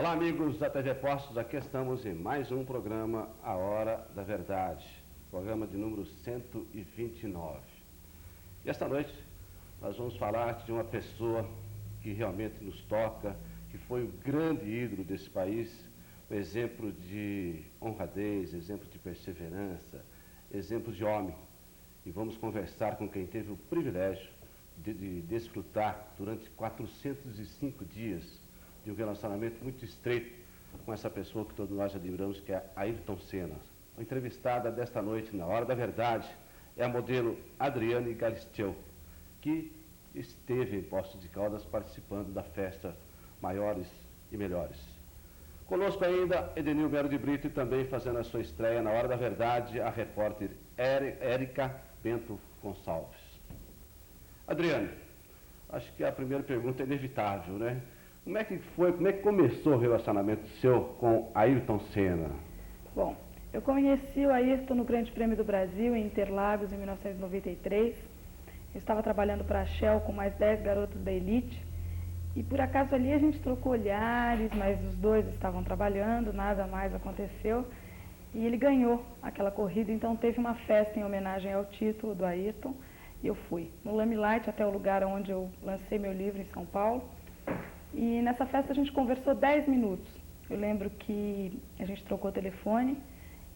Olá, amigos da TV Postos, aqui estamos em mais um programa, A Hora da Verdade, programa de número 129. E esta noite nós vamos falar de uma pessoa que realmente nos toca, que foi o grande ídolo desse país, um exemplo de honradez, exemplo de perseverança, exemplo de homem. E vamos conversar com quem teve o privilégio de desfrutar durante 405 dias de um relacionamento muito estreito com essa pessoa que todos nós admiramos, que é Ayrton Senna. A entrevistada desta noite, na Hora da Verdade, é a modelo Adriane Galisteu, que esteve em Poços de Caldas participando da festa Maiores e Melhores. Conosco ainda, Edenil Melo de Brito, e também fazendo a sua estreia na Hora da Verdade, a repórter Érica Bento Gonçalves. Adriane, acho que a primeira pergunta é inevitável, né? Como é que começou o relacionamento seu com Ayrton Senna? Bom, eu conheci o Ayrton no Grande Prêmio do Brasil, em Interlagos, em 1993. Eu estava trabalhando para a Shell com mais 10 garotos da elite. E por acaso ali a gente trocou olhares, mas os dois estavam trabalhando, nada mais aconteceu. E ele ganhou aquela corrida, então teve uma festa em homenagem ao título do Ayrton. E eu fui no Lamelight, até o lugar onde eu lancei meu livro, em São Paulo. E nessa festa a gente conversou 10 minutos. Eu lembro que a gente trocou o telefone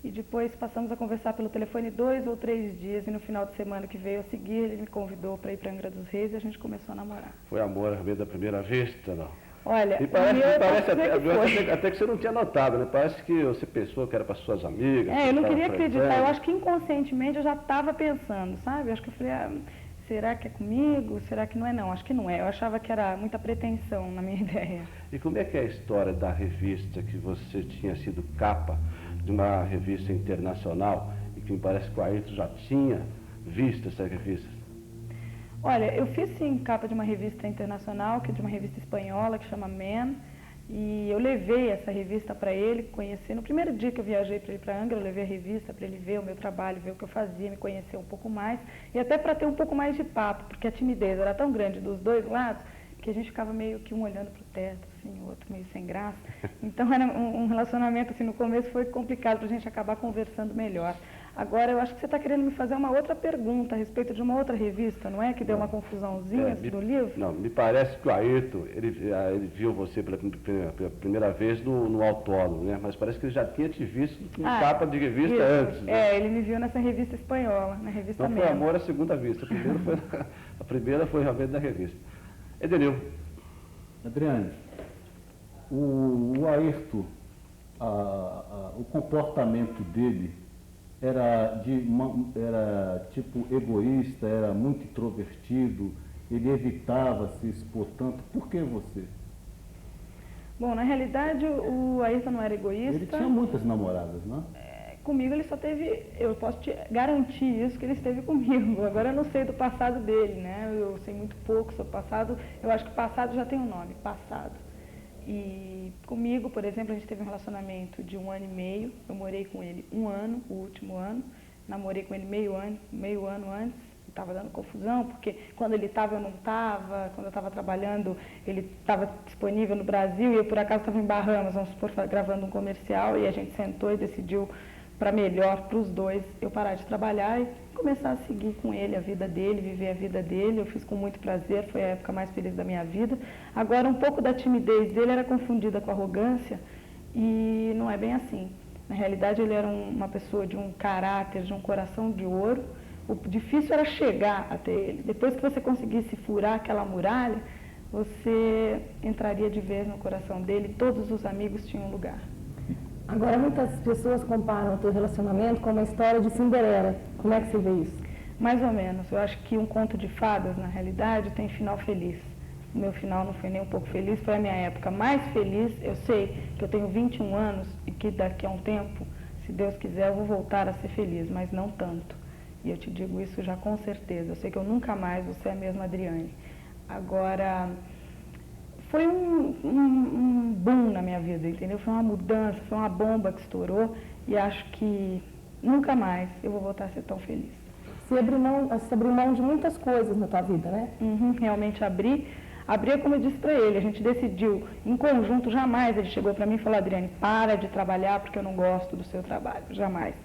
e depois passamos a conversar pelo telefone 2 ou 3 dias. E no final de semana que veio a seguir, ele me convidou para ir para Angra dos Reis e a gente começou a namorar. Foi amor à primeira vista, não? Olha, me parece até que você não tinha notado, né? Parece que você pensou que era para suas amigas. Eu não queria acreditar. Eu acho que inconscientemente eu já estava pensando, sabe? Eu acho que eu falei, será que é comigo? Será que não é? Não, acho que não é. Eu achava que era muita pretensão na minha ideia. E como é que é a história da revista, que você tinha sido capa de uma revista internacional e que me parece que o Ayrton já tinha visto essa revista? Olha, eu fiz sim capa de uma revista internacional, que é de uma revista espanhola, que chama Man, e eu levei essa revista para ele conhecer. No primeiro dia que eu viajei para ir para Angra, eu levei a revista para ele ver o meu trabalho, ver o que eu fazia, me conhecer um pouco mais, e até para ter um pouco mais de papo, porque a timidez era tão grande dos dois lados, que a gente ficava meio que um olhando para o teto, assim, o outro meio sem graça. Então era um relacionamento, assim, no começo foi complicado para a gente acabar conversando melhor. Agora, eu acho que você está querendo me fazer uma outra pergunta a respeito de uma outra revista, não é? Que deu uma confusãozinha do livro? Não, me parece que o Ayrton, ele viu você pela primeira vez no autódromo, né? Mas parece que ele já tinha te visto em capa de revista isso, antes. Né? Ele me viu nessa revista espanhola, na revista Não foi amor à segunda vista, a primeira foi realmente da revista. Edenil. Adriane, o Ayrton, o comportamento dele era tipo egoísta, era muito introvertido, ele evitava se expor tanto. Por que você? Bom, na realidade o Ayrton não era egoísta. Ele tinha muitas namoradas, não é? Comigo ele só teve, eu posso te garantir isso, que ele esteve comigo. Agora eu não sei do passado dele, né? Eu sei muito pouco sobre o passado. Eu acho que passado já tem um nome, passado. E comigo, por exemplo, a gente teve um relacionamento de 1 ano e meio. Eu morei com ele 1 ano, o último ano. Namorei com ele meio ano antes. Estava dando confusão, porque quando ele estava, eu não estava. Quando eu estava trabalhando, ele estava disponível no Brasil e eu, por acaso, estava em Bahamas, vamos supor, gravando um comercial. E a gente sentou e decidiu, para melhor para os dois, eu parar de trabalhar e começar a seguir com ele a vida dele, viver a vida dele. Eu fiz com muito prazer, foi a época mais feliz da minha vida. Agora, um pouco da timidez dele era confundida com arrogância e não é bem assim. Na realidade, ele era uma pessoa de um caráter, de um coração de ouro. O difícil era chegar até ele. Depois que você conseguisse furar aquela muralha, você entraria de vez no coração dele, todos os amigos tinham lugar. Agora, muitas pessoas comparam o teu relacionamento com uma história de Cinderela. Como é que você vê isso? Mais ou menos. Eu acho que um conto de fadas, na realidade, tem final feliz. O meu final não foi nem um pouco feliz, foi a minha época mais feliz. Eu sei que eu tenho 21 anos e que daqui a um tempo, se Deus quiser, eu vou voltar a ser feliz, mas não tanto. E eu te digo isso já com certeza. Eu sei que eu nunca mais vou ser a mesma Adriane. Agora, foi um boom na minha vida, entendeu? Foi uma mudança, foi uma bomba que estourou e acho que nunca mais eu vou voltar a ser tão feliz. Você abriu mão de muitas coisas na tua vida, né? Realmente abri. abria como eu disse para ele, a gente decidiu em conjunto, jamais ele chegou para mim e falou, Adriane, para de trabalhar porque eu não gosto do seu trabalho, jamais.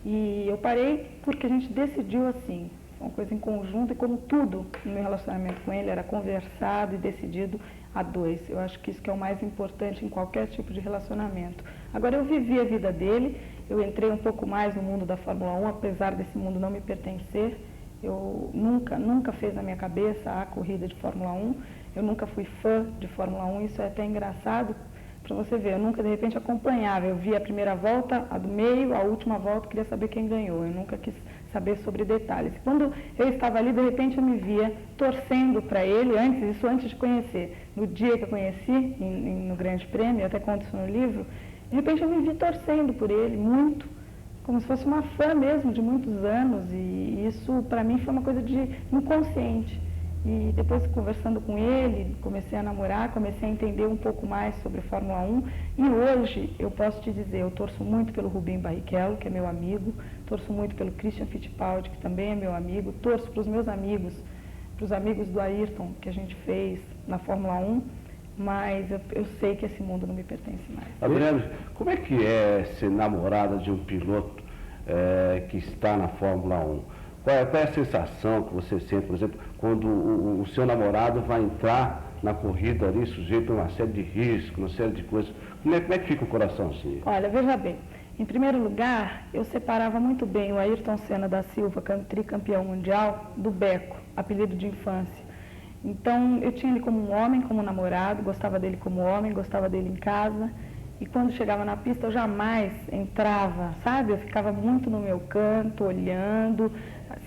E eu parei porque a gente decidiu assim, uma coisa em conjunto, e como tudo no meu relacionamento com ele era conversado e decidido a dois. Eu acho que isso que é o mais importante em qualquer tipo de relacionamento. Agora, eu vivi a vida dele, eu entrei um pouco mais no mundo da Fórmula 1, apesar desse mundo não me pertencer. Eu nunca fez na minha cabeça a corrida de Fórmula 1, eu nunca fui fã de Fórmula 1, isso é até engraçado para você ver, eu nunca de repente acompanhava, eu via a primeira volta, a do meio, a última volta, queria saber quem ganhou, eu nunca quis saber sobre detalhes. Quando eu estava ali, de repente eu me via torcendo para ele, antes de conhecer. No dia que eu conheci, no Grande Prêmio, eu até conto isso no livro, de repente eu me vi torcendo por ele, muito, como se fosse uma fã mesmo, de muitos anos, e isso para mim foi uma coisa de inconsciente. E depois, conversando com ele, comecei a namorar, comecei a entender um pouco mais sobre Fórmula 1. E hoje, eu posso te dizer, eu torço muito pelo Rubinho Barrichello, que é meu amigo, torço muito pelo Christian Fittipaldi, que também é meu amigo, torço para os meus amigos, para os amigos do Ayrton, que a gente fez na Fórmula 1, mas eu sei que esse mundo não me pertence mais. Adriane, como é que é ser namorada de um piloto que está na Fórmula 1? Qual é a sensação que você sente, por exemplo, quando o seu namorado vai entrar na corrida ali, sujeito a uma série de riscos, uma série de coisas? Como é que fica o coraçãozinho? Olha, veja bem, em primeiro lugar, eu separava muito bem o Ayrton Senna da Silva, tricampeão mundial, do Beco, apelido de infância. Então, eu tinha ele como um homem, como namorado, gostava dele como homem, gostava dele em casa. E quando chegava na pista, eu jamais entrava, sabe? Eu ficava muito no meu canto, olhando,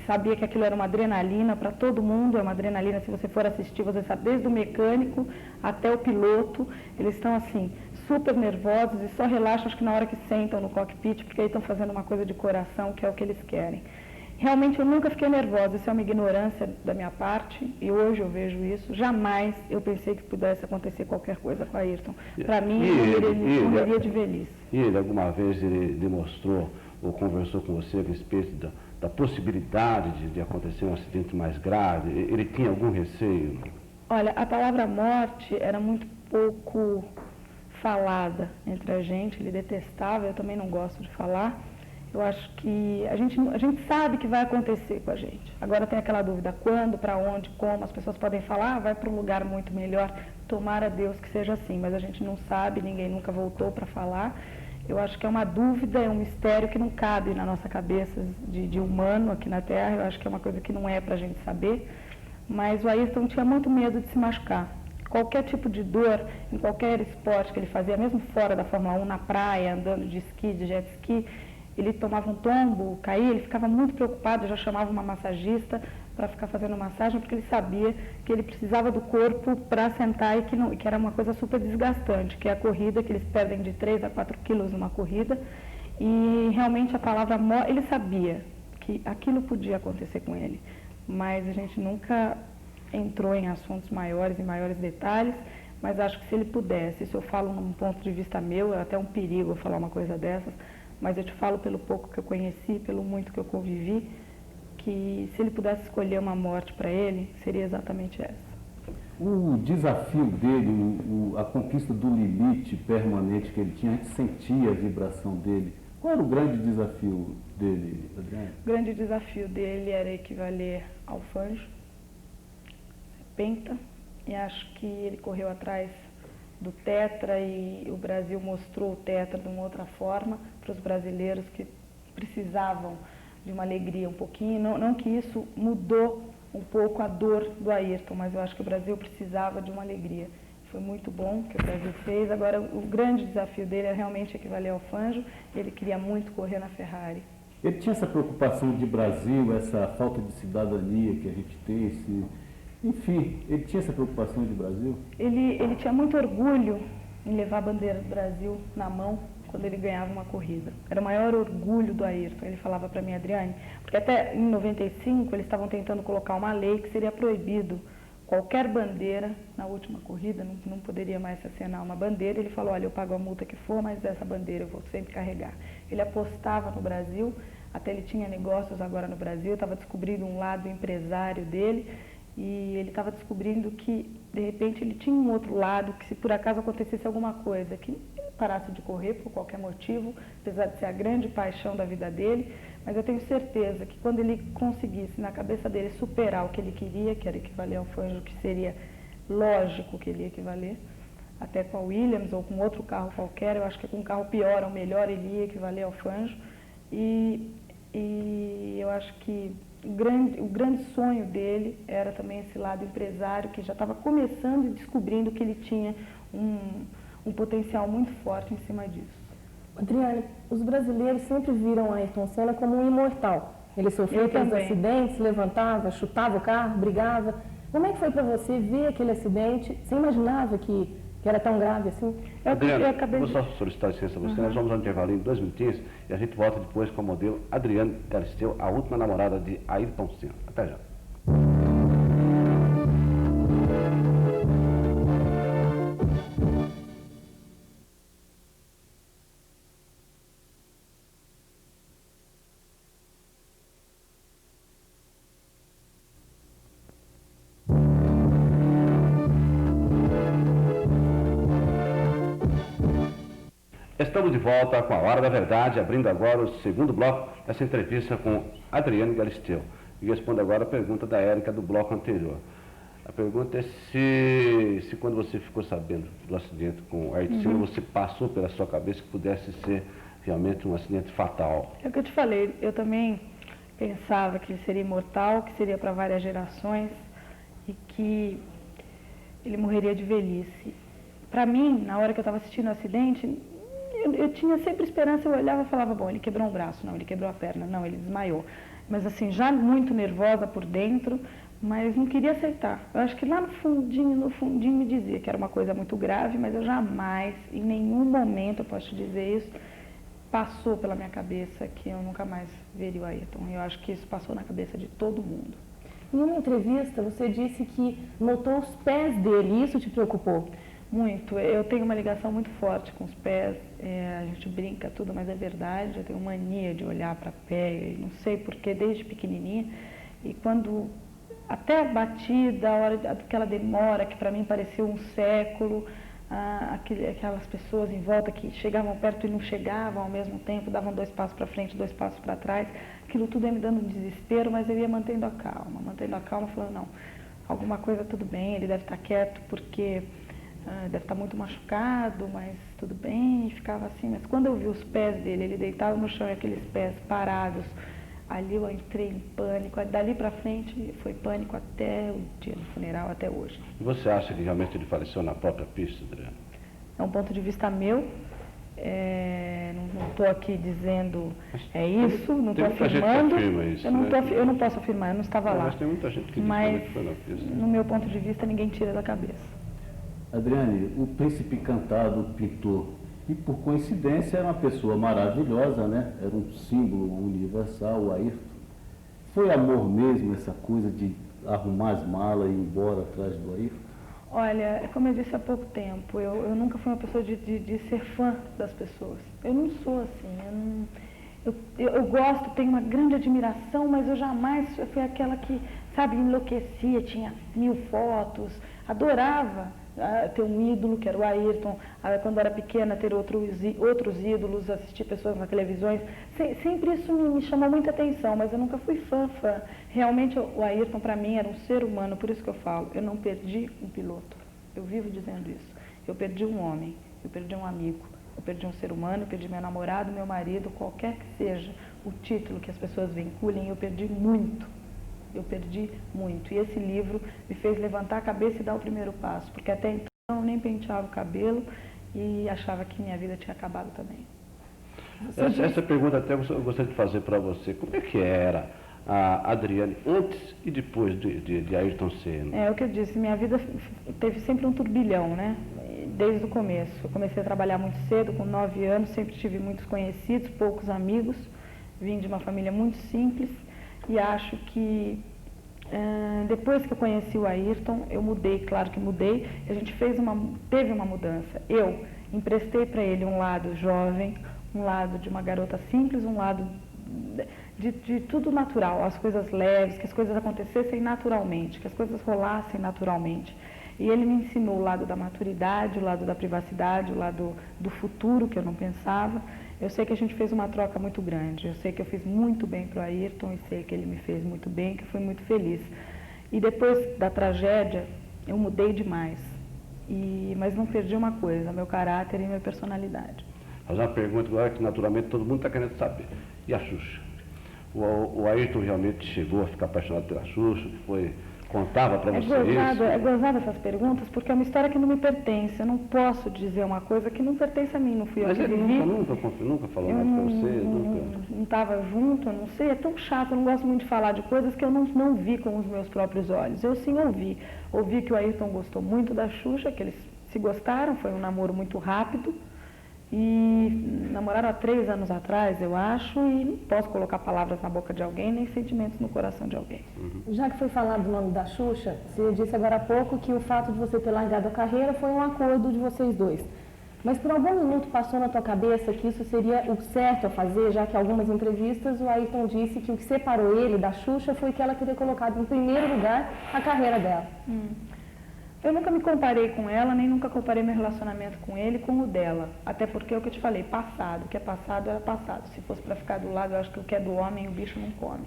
sabia que aquilo era uma adrenalina para todo mundo, é uma adrenalina, se você for assistir, você sabe, desde o mecânico até o piloto, eles estão assim, super nervosos e só relaxam, acho que na hora que sentam no cockpit, porque aí estão fazendo uma coisa de coração, que é o que eles querem. Realmente eu nunca fiquei nervosa, isso é uma ignorância da minha parte, e hoje eu vejo isso. Jamais eu pensei que pudesse acontecer qualquer coisa com a Ayrton. Para mim, ele morreria de velhice. E ele, alguma vez, ele demonstrou ou conversou com você a respeito da possibilidade de acontecer um acidente mais grave? Ele tinha algum receio? Olha, a palavra morte era muito pouco falada entre a gente, ele detestava, eu também não gosto de falar. Eu acho que a gente sabe que vai acontecer com a gente. Agora tem aquela dúvida, quando, para onde, como, as pessoas podem falar, vai para um lugar muito melhor, tomara a Deus que seja assim, mas a gente não sabe, ninguém nunca voltou para falar. Eu acho que é uma dúvida, é um mistério que não cabe na nossa cabeça de humano aqui na Terra, eu acho que é uma coisa que não é para a gente saber, mas o Ayrton tinha muito medo de se machucar. Qualquer tipo de dor, em qualquer esporte que ele fazia, mesmo fora da Fórmula 1, na praia, andando de esqui, de jet ski, ele tomava um tombo, caía, ele ficava muito preocupado, já chamava uma massagista para ficar fazendo massagem, porque ele sabia que ele precisava do corpo para sentar e que era uma coisa super desgastante, que é a corrida, que eles perdem de 3 a 4 quilos numa corrida, e realmente a palavra morte, ele sabia que aquilo podia acontecer com ele, mas a gente nunca entrou em assuntos maiores e maiores detalhes, mas acho que se ele pudesse, isso eu falo num ponto de vista meu, é até um perigo eu falar uma coisa dessas, mas eu te falo pelo pouco que eu conheci, pelo muito que eu convivi, que se ele pudesse escolher uma morte para ele, seria exatamente essa. O desafio dele, a conquista do limite permanente que ele tinha, a gente sentia a vibração dele. Qual era o grande desafio dele, Adriane? O grande desafio dele era equivaler ao Fangio, penta, e acho que ele correu atrás do Tetra e o Brasil mostrou o Tetra de uma outra forma para os brasileiros que precisavam de uma alegria um pouquinho, não que isso mudou um pouco a dor do Ayrton, mas eu acho que o Brasil precisava de uma alegria. Foi muito bom o que o Brasil fez, agora o grande desafio dele é realmente equivaler ao Fangio, ele queria muito correr na Ferrari. Ele tinha essa preocupação de Brasil, essa falta de cidadania que a gente tem, enfim, ele tinha essa preocupação de Brasil? Ele tinha muito orgulho em levar a bandeira do Brasil na mão quando ele ganhava uma corrida. Era o maior orgulho do Ayrton. Ele falava para mim, Adriane, porque até em 95 eles estavam tentando colocar uma lei que seria proibido qualquer bandeira na última corrida, não poderia mais se acenar uma bandeira. Ele falou, olha, eu pago a multa que for, mas essa bandeira eu vou sempre carregar. Ele apostava no Brasil, até ele tinha negócios agora no Brasil, estava descobrindo um lado empresário dele, E ele estava descobrindo que, de repente, ele tinha um outro lado, que se por acaso acontecesse alguma coisa, que ele parasse de correr por qualquer motivo, apesar de ser a grande paixão da vida dele, mas eu tenho certeza que quando ele conseguisse, na cabeça dele, superar o que ele queria, que era equivaler ao Fangio, que seria lógico que ele ia equivaler, até com a Williams ou com outro carro qualquer, eu acho que com um carro pior ou melhor ele ia equivaler ao Fangio, e eu acho que o grande sonho dele era também esse lado empresário, que já estava começando e descobrindo que ele tinha um potencial muito forte em cima disso. Adriane, os brasileiros sempre viram Ayrton Senna como um imortal. Ele sofreu aqueles acidentes, levantava, chutava o carro, brigava. Como é que foi para você ver aquele acidente? Você imaginava que era tão grave assim? Adriane, vou só solicitar licença a você. Nós vamos ao intervalinho de 2 minutinhos e a gente volta depois com a modelo Adriane Galisteu, a última namorada de Ayrton Senna. Até já. Estamos de volta com a Hora da Verdade, abrindo agora o segundo bloco dessa entrevista com Adriane Galisteu. E respondo agora a pergunta da Érica do bloco anterior. A pergunta é se quando você ficou sabendo do acidente com o Ayrton Senna, você passou pela sua cabeça que pudesse ser realmente um acidente fatal. É o que eu te falei, eu também pensava que ele seria imortal, que seria para várias gerações e que ele morreria de velhice. Para mim, na hora que eu estava assistindo o acidente, eu tinha sempre esperança, eu olhava e falava, bom, ele quebrou um braço, não, ele quebrou a perna, não, ele desmaiou. Mas assim, já muito nervosa por dentro, mas não queria aceitar. Eu acho que lá no fundinho me dizia que era uma coisa muito grave, mas eu jamais, em nenhum momento, eu posso te dizer isso, passou pela minha cabeça que eu nunca mais veria o Ayrton. Eu acho que isso passou na cabeça de todo mundo. Em uma entrevista, você disse que notou os pés dele, e isso te preocupou? Muito. Eu tenho uma ligação muito forte com os pés, a gente brinca tudo, mas é verdade. Eu tenho mania de olhar para pé, não sei porquê, desde pequenininha. E quando, até a batida, a hora daquela demora, que para mim pareceu um século, aquelas pessoas em volta que chegavam perto e não chegavam ao mesmo tempo, davam 2 passos para frente, 2 passos para trás, aquilo tudo ia me dando um desespero, mas eu ia mantendo a calma, falando, não, alguma coisa tudo bem, ele deve estar quieto porque deve estar muito machucado, mas tudo bem, e ficava assim. Mas quando eu vi os pés dele, ele deitado no chão e aqueles pés parados, ali eu entrei em pânico. Dali para frente foi pânico até o dia do funeral, até hoje. E você acha que realmente ele faleceu na própria pista, Adriane? É um ponto de vista meu, não estou aqui dizendo isso, não estou afirmando. Isso, eu não posso afirmar, eu não estava lá. Mas tem muita gente que diz mas, que foi na pista. No meu ponto de vista, ninguém tira da cabeça. Adriane, o príncipe encantado, o pintor, e por coincidência era uma pessoa maravilhosa, né? Era um símbolo universal, o Ayrton. Foi amor mesmo essa coisa de arrumar as malas e ir embora atrás do Ayrton? Olha, como eu disse há pouco tempo, eu nunca fui uma pessoa de ser fã das pessoas. Eu não sou assim, eu gosto, tenho uma grande admiração, mas eu jamais fui aquela que, sabe, enlouquecia, tinha 1000 fotos, adorava ter um ídolo, que era o Ayrton, quando era pequena, ter outros ídolos, assistir pessoas na televisões. Sempre isso me chamou muita atenção, mas eu nunca fui fã. Realmente o Ayrton para mim era um ser humano, por isso que eu falo, eu não perdi um piloto. Eu vivo dizendo isso. Eu perdi um homem, eu perdi um amigo, eu perdi um ser humano, eu perdi meu namorado, meu marido, qualquer que seja o título que as pessoas vinculem, eu perdi muito. Eu perdi muito. E esse livro me fez levantar a cabeça e dar o primeiro passo, porque até então eu nem penteava o cabelo e achava que minha vida tinha acabado também. Essa pergunta até eu gostaria de fazer para você. Como é que era a Adriane antes e depois de Ayrton Senna? É o que eu disse, minha vida teve sempre um turbilhão, né? Desde o começo. Eu comecei a trabalhar muito cedo, com 9 anos, sempre tive muitos conhecidos, poucos amigos. Vim de uma família muito simples. E acho que depois que eu conheci o Ayrton, eu mudei, claro que mudei, a gente teve uma mudança. Eu emprestei para ele um lado jovem, um lado de uma garota simples, um lado de tudo natural, as coisas leves, que as coisas acontecessem naturalmente, que as coisas rolassem naturalmente. E ele me ensinou o lado da maturidade, o lado da privacidade, o lado do futuro que eu não pensava. Eu sei que a gente fez uma troca muito grande, eu sei que eu fiz muito bem para o Ayrton e sei que ele me fez muito bem, que eu fui muito feliz. E depois da tragédia, eu mudei demais, mas não perdi uma coisa, meu caráter e minha personalidade. Mas uma pergunta agora que naturalmente todo mundo está querendo saber. E a Xuxa? O Ayrton realmente chegou a ficar apaixonado pela Xuxa? Contava para você isso? É gozado essas perguntas porque é uma história que não me pertence. Eu não posso dizer uma coisa que não pertence a mim, não fui eu que vivi. Mas ele nunca falou nada para você? Não estava junto, eu não sei, é tão chato, eu não gosto muito de falar de coisas que eu não vi com os meus próprios olhos. Eu sim ouvi. Ouvi que o Ayrton gostou muito da Xuxa, que eles se gostaram, foi um namoro muito rápido. E namoraram há 3 anos atrás, eu acho, e não posso colocar palavras na boca de alguém, nem sentimentos no coração de alguém. Já que foi falado do nome da Xuxa, você disse agora há pouco que o fato de você ter largado a carreira foi um acordo de vocês dois. Mas por algum minuto passou na tua cabeça que isso seria o certo a fazer, já que em algumas entrevistas o Ayrton disse que o que separou ele da Xuxa foi que ela teria colocado em primeiro lugar a carreira dela. Eu nunca me comparei com ela, nem nunca comparei meu relacionamento com ele com o dela. Até porque é o que eu te falei, passado. O que é passado era passado. Se fosse para ficar do lado, eu acho que o que é do homem, o bicho não come.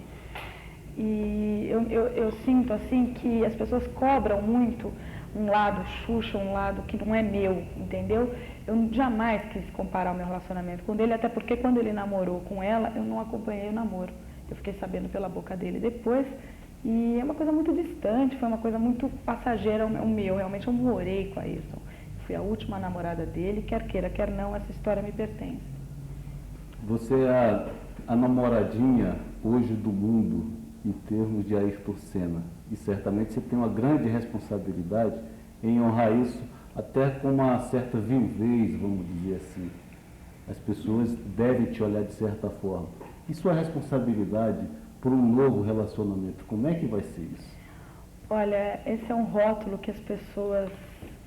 E eu sinto assim que as pessoas cobram muito um lado Xuxa, um lado que não é meu, entendeu? Eu jamais quis comparar o meu relacionamento com ele, até porque quando ele namorou com ela, eu não acompanhei o namoro. Eu fiquei sabendo pela boca dele depois. E é uma coisa muito distante, foi uma coisa muito passageira o meu. Realmente eu morei com a Ayrton. Fui a última namorada dele, quer queira, quer não, essa história me pertence. Você é a namoradinha hoje do mundo em termos de Ayrton Senna. E certamente você tem uma grande responsabilidade em honrar isso, até com uma certa viuvez, vamos dizer assim. As pessoas devem te olhar de certa forma. E sua responsabilidade por um novo relacionamento, como é que vai ser isso? Olha, esse é um rótulo que as pessoas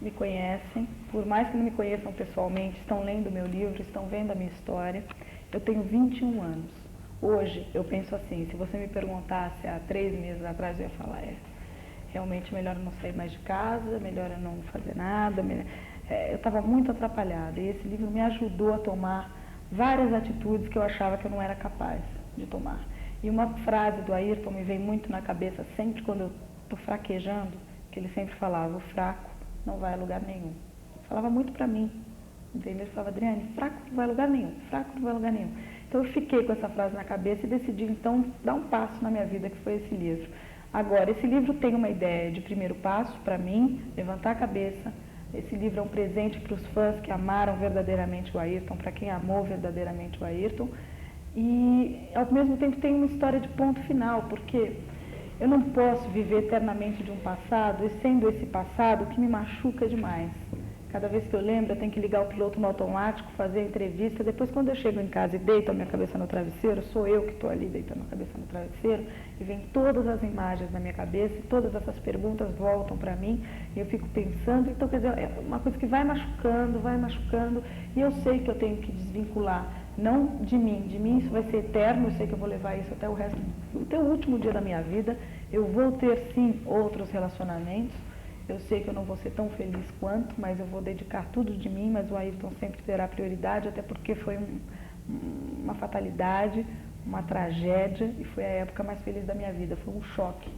me conhecem, por mais que não me conheçam pessoalmente, estão lendo meu livro, estão vendo a minha história. Eu tenho 21 anos. Hoje, eu penso assim, se você me perguntasse há 3 meses atrás, eu ia falar, realmente melhor eu não sair mais de casa, melhor eu não fazer nada. Eu estava muito atrapalhada e esse livro me ajudou a tomar várias atitudes que eu achava que eu não era capaz de tomar. E uma frase do Ayrton me veio muito na cabeça sempre quando eu estou fraquejando, que ele sempre falava, o fraco não vai a lugar nenhum. Ele falava muito para mim, entendeu? Ele falava, Adriane, fraco não vai a lugar nenhum, fraco não vai a lugar nenhum. Então eu fiquei com essa frase na cabeça e decidi então dar um passo na minha vida, que foi esse livro. Agora, esse livro tem uma ideia de primeiro passo para mim, levantar a cabeça. Esse livro é um presente para os fãs que amaram verdadeiramente o Ayrton, para quem amou verdadeiramente o Ayrton. E, ao mesmo tempo, tem uma história de ponto final, porque eu não posso viver eternamente de um passado, e sendo esse passado que me machuca demais. Cada vez que eu lembro, eu tenho que ligar o piloto no automático, fazer a entrevista. Depois, quando eu chego em casa e deito a minha cabeça no travesseiro, sou eu que estou ali deitando a cabeça no travesseiro, e vem todas as imagens na minha cabeça, e todas essas perguntas voltam para mim, e eu fico pensando. Então, quer dizer, é uma coisa que vai machucando, e eu sei que eu tenho que desvincular. Não de mim isso vai ser eterno, eu sei que eu vou levar isso até o último dia da minha vida. Eu vou ter sim outros relacionamentos, eu sei que eu não vou ser tão feliz quanto, mas eu vou dedicar tudo de mim, mas o Ayrton sempre terá prioridade, até porque foi uma fatalidade, uma tragédia, e foi a época mais feliz da minha vida, foi um choque.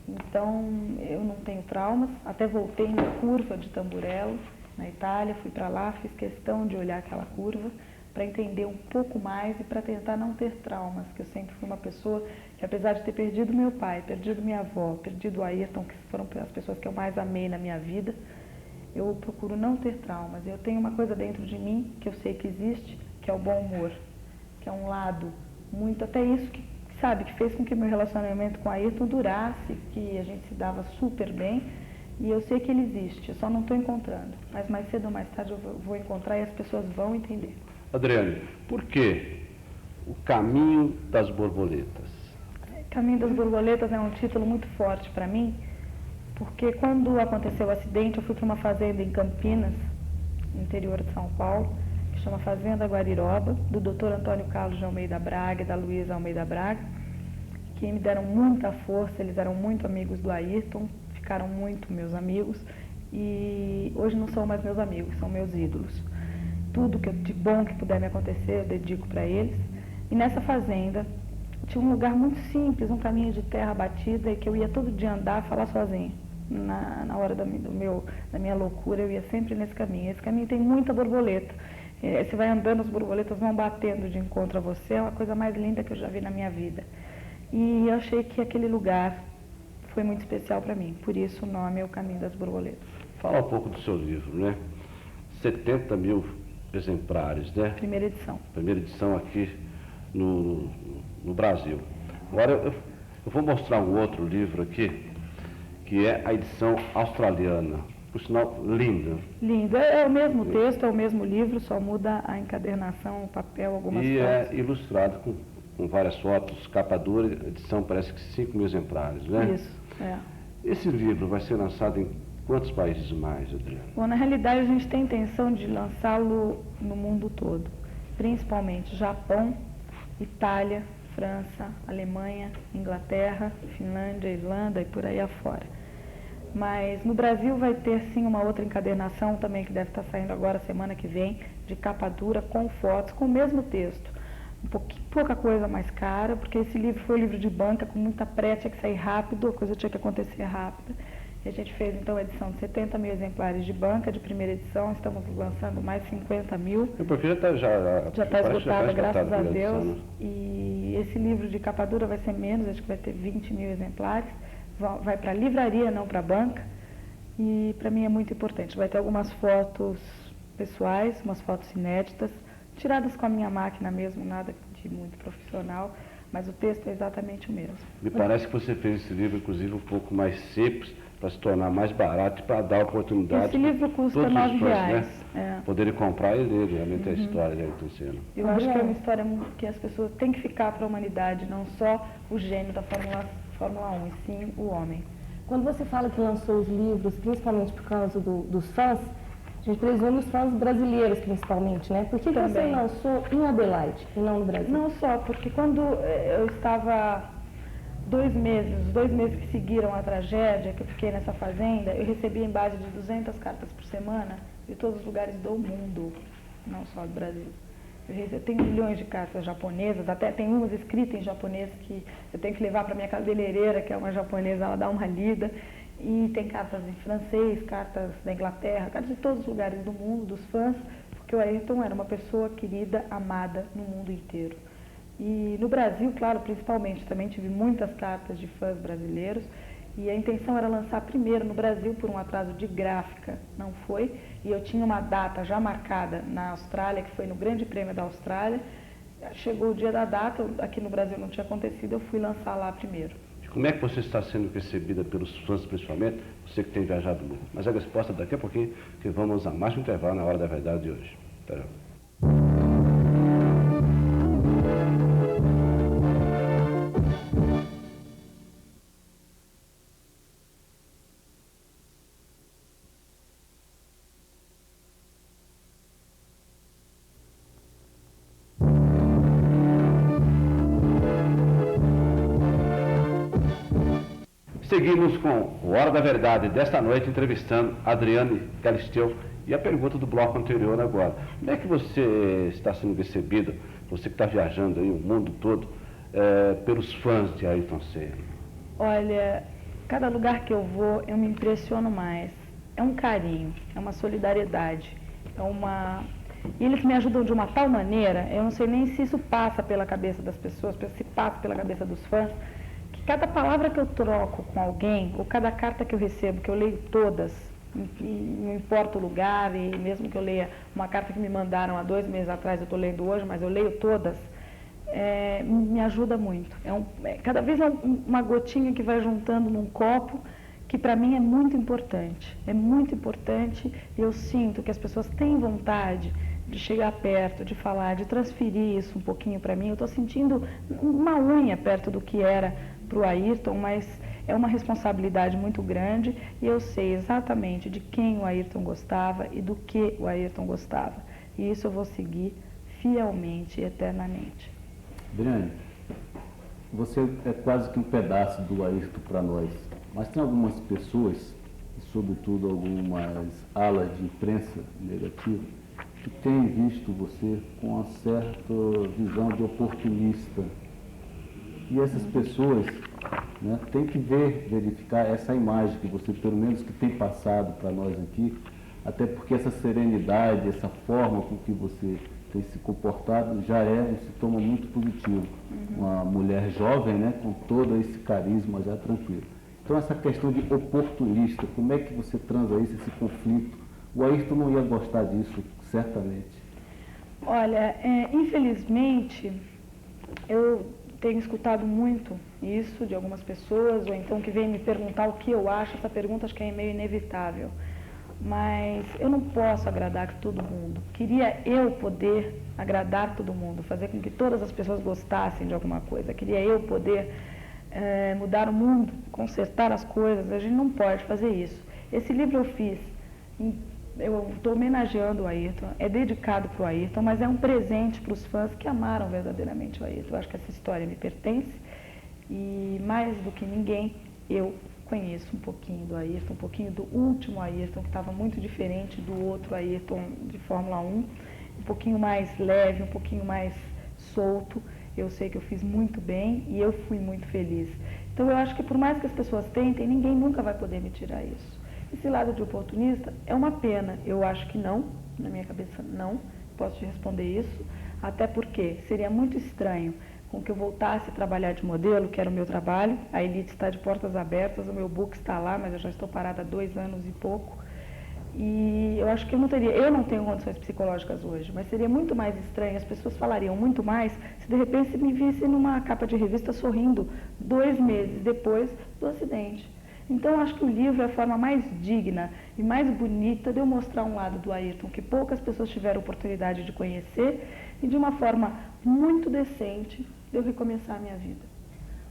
Então, eu não tenho traumas, até voltei na curva de Tamburello, na Itália, fui para lá, fiz questão de olhar aquela curva, para entender um pouco mais e para tentar não ter traumas, que eu sempre fui uma pessoa que, apesar de ter perdido meu pai, perdido minha avó, perdido o Ayrton, que foram as pessoas que eu mais amei na minha vida, eu procuro não ter traumas. Eu tenho uma coisa dentro de mim que eu sei que existe, que é o bom humor, que é um lado muito, até isso que, sabe, que fez com que meu relacionamento com o Ayrton durasse, que a gente se dava super bem, e eu sei que ele existe, eu só não estou encontrando, mas mais cedo ou mais tarde eu vou encontrar e as pessoas vão entender. Adriane, por que o Caminho das Borboletas? Caminho das Borboletas é um título muito forte para mim, porque quando aconteceu o acidente, eu fui para uma fazenda em Campinas, no interior de São Paulo, que chama Fazenda Guariroba, do Dr. Antônio Carlos de Almeida Braga e da Luísa Almeida Braga. que me deram muita força, eles eram muito amigos do Ayrton, ficaram muito meus amigos e hoje não são mais meus amigos, são meus ídolos. Tudo de bom que puder me acontecer eu dedico para eles. E nessa fazenda tinha um lugar muito simples, um caminho de terra batida e que eu ia todo dia andar, falar sozinha. Na hora da minha loucura eu ia sempre nesse caminho. Esse caminho tem muita borboleta. Você vai andando, as borboletas vão batendo de encontro a você, é uma coisa mais linda que eu já vi na minha vida. E eu achei que aquele lugar foi muito especial para mim, por isso o nome é O Caminho das Borboletas. Fala um pouco do seu livro, né? 70 mil exemplares, né? Primeira edição. Primeira edição aqui no Brasil. Agora eu vou mostrar um outro livro aqui, que é a edição australiana. Por sinal, linda. Linda. É o mesmo texto, é o mesmo livro, só muda a encadernação, o papel, algumas fotos. E é ilustrado com várias fotos, capa dura, edição parece que 5 mil exemplares, né? Isso, é. Esse livro vai ser lançado em quantos países mais, Adriana? Bom, na realidade a gente tem intenção de lançá-lo no mundo todo, principalmente Japão, Itália, França, Alemanha, Inglaterra, Finlândia, Irlanda e por aí afora. Mas no Brasil vai ter sim uma outra encadernação também que deve estar saindo agora semana que vem, de capa dura com fotos, com o mesmo texto. Pouca coisa mais cara, porque esse livro foi um livro de banca com muita pressa, tinha que sair rápido, a coisa tinha que acontecer rápida. E a gente fez então a edição de 70 mil exemplares de banca, de primeira edição, estamos lançando mais 50 mil. É porque já está esgotada, graças a Deus. Edição, né? E esse livro de capa dura vai ser menos, acho que vai ter 20 mil exemplares. Vai para a livraria, não para a banca, e para mim é muito importante. Vai ter algumas fotos pessoais, umas fotos inéditas, tiradas com a minha máquina mesmo, nada de muito profissional, mas o texto é exatamente o mesmo. Me parece que você fez esse livro, inclusive, um pouco mais simples, para se tornar mais barato e para dar oportunidade. Esse livro custa R$9, né? É. Poderem comprar e ler realmente a história de Ayrton Senna. Eu acho que é uma história que as pessoas têm que ficar para a humanidade, não só o gênio da Fórmula 1, e sim o homem. Quando você fala que lançou os livros, principalmente por causa dos fãs, a gente presume os fãs brasileiros principalmente, né? Por que você lançou em Adelaide e não no Brasil? Não só, porque quando eu estava 2 meses, os 2 meses que seguiram a tragédia, que eu fiquei nessa fazenda, eu recebi em base de 200 cartas por semana de todos os lugares do mundo, não só do Brasil. Eu tenho milhões de cartas japonesas, até tem umas escritas em japonês que eu tenho que levar para minha cabeleireira, que é uma japonesa, ela dá uma lida. E tem cartas em francês, cartas da Inglaterra, cartas de todos os lugares do mundo, dos fãs, porque o Ayrton era uma pessoa querida, amada no mundo inteiro. E no Brasil, claro, principalmente, também tive muitas cartas de fãs brasileiros. E a intenção era lançar primeiro no Brasil por um atraso de gráfica, não foi. E eu tinha uma data já marcada na Austrália, que foi no Grande Prêmio da Austrália. Chegou o dia da data, aqui no Brasil não tinha acontecido, eu fui lançar lá primeiro. Como é que você está sendo recebida pelos fãs, principalmente, você que tem viajado muito? Mas a resposta daqui a pouquinho, que vamos a mais um intervalo na Hora da Verdade de hoje. Até já. Seguimos com o Hora da Verdade desta noite, entrevistando Adriane Galisteu. E a pergunta do bloco anterior agora. Como é que você está sendo recebido, você que está viajando aí o mundo todo, pelos fãs de Ayrton Senna? Olha, cada lugar que eu vou, eu me impressiono mais. É um carinho, é uma solidariedade, E eles me ajudam de uma tal maneira, eu não sei nem se isso passa pela cabeça das pessoas, se passa pela cabeça dos fãs, cada palavra que eu troco com alguém, ou cada carta que eu recebo, que eu leio todas, não importa o lugar, e mesmo que eu leia uma carta que me mandaram há 2 meses atrás, eu estou lendo hoje, mas eu leio todas, me ajuda muito. Cada vez é uma gotinha que vai juntando num copo, que para mim é muito importante. É muito importante e eu sinto que as pessoas têm vontade de chegar perto, de falar, de transferir isso um pouquinho para mim. Eu estou sentindo uma unha perto do que era para o Ayrton, mas é uma responsabilidade muito grande e eu sei exatamente de quem o Ayrton gostava e do que o Ayrton gostava. E isso eu vou seguir fielmente e eternamente. Adriane, você é quase que um pedaço do Ayrton para nós, mas tem algumas pessoas, e sobretudo algumas alas de imprensa negativa, que têm visto você com uma certa visão de oportunista. E essas pessoas, né, têm que verificar essa imagem que você, pelo menos que tem passado para nós aqui, até porque essa serenidade, essa forma com que você tem se comportado já é um sintoma muito positivo. Uma mulher jovem, né, com todo esse carisma já tranquilo. Então essa questão de oportunista, como é que você transa isso, esse conflito? O Ayrton não ia gostar disso, certamente. Olha, infelizmente, eu tenho escutado muito isso de algumas pessoas, ou então que vêm me perguntar o que eu acho. Essa pergunta acho que é meio inevitável. Mas eu não posso agradar todo mundo. Queria eu poder agradar todo mundo, fazer com que todas as pessoas gostassem de alguma coisa. Queria eu poder mudar o mundo, consertar as coisas. A gente não pode fazer isso. Esse livro eu fiz, eu estou homenageando o Ayrton, é dedicado para o Ayrton, mas é um presente para os fãs que amaram verdadeiramente o Ayrton. Eu acho que essa história me pertence e, mais do que ninguém, eu conheço um pouquinho do Ayrton, um pouquinho do último Ayrton, que estava muito diferente do outro Ayrton de Fórmula 1, um pouquinho mais leve, um pouquinho mais solto. Eu sei que eu fiz muito bem e eu fui muito feliz. Então eu acho que por mais que as pessoas tentem, ninguém nunca vai poder me tirar isso. Esse lado de oportunista é uma pena, eu acho que não, na minha cabeça não, posso te responder isso, até porque seria muito estranho com que eu voltasse a trabalhar de modelo, que era o meu trabalho. A Elite está de portas abertas, o meu book está lá, mas eu já estou parada há 2 anos e pouco. E eu acho que eu não tenho condições psicológicas hoje, mas seria muito mais estranho, as pessoas falariam muito mais se de repente me visse numa capa de revista sorrindo 2 meses depois do acidente. Então eu acho que o livro é a forma mais digna e mais bonita de eu mostrar um lado do Ayrton que poucas pessoas tiveram oportunidade de conhecer e de uma forma muito decente de eu recomeçar a minha vida.